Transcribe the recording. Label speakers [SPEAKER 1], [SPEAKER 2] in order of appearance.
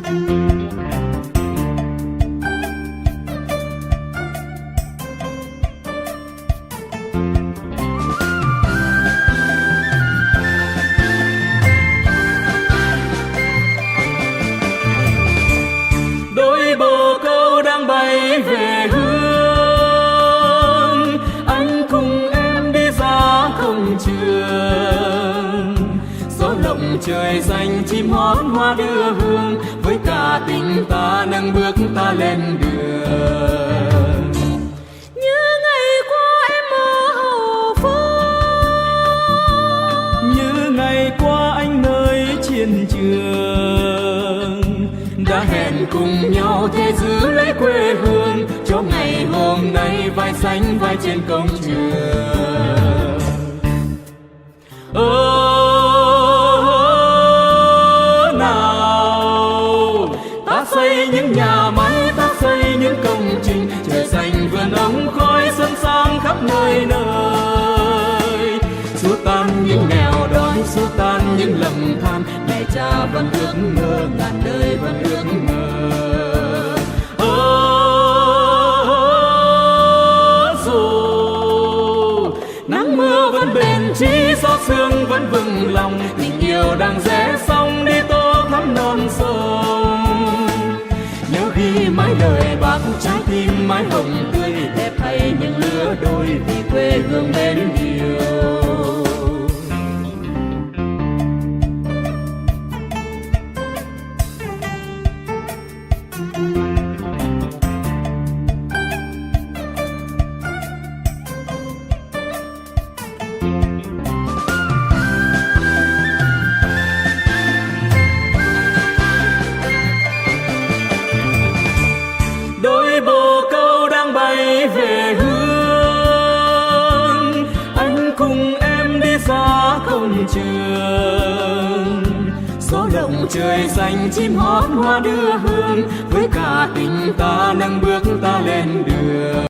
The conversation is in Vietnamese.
[SPEAKER 1] Đôi bồ câu đang bay về hướng, anh cùng em đi ra công trường. Gió lộng trời xanh chim hót hoa đưa hương, với cả tình ta nâng bước ta lên đường.
[SPEAKER 2] Như ngày qua em ở Hậu Phương,
[SPEAKER 1] như ngày qua anh nơi chiến trường, đã hẹn cùng nhau thế giữ lấy quê hương, cho ngày hôm nay vai sánh vai trên công trường. Nào ta xây những nhà máy, ta xây những công trình, trời xanh vườn ống khói xuân sang khắp nơi nơi. Xua tan những nghèo đói, xua tan những lầm than, mẹ cha vẫn ước mơ, ngàn đời vẫn ước mơ. Dù nắng mưa vẫn bền chí, gió sương vẫn vững lòng, tình yêu đang rẽ sóng đi tô thắm non sông. Nhớ ghi mãi lời bác, trái tim mãi hồng tươi, đẹp thay những lứa đôi vì quê hương mến yêu. Đôi bồ câu đang bay về hướng, anh cùng em đi ra công trường. Gió lộng trời xanh chim hót hoa đưa hương, với cả tình ta nâng bước ta lên đường.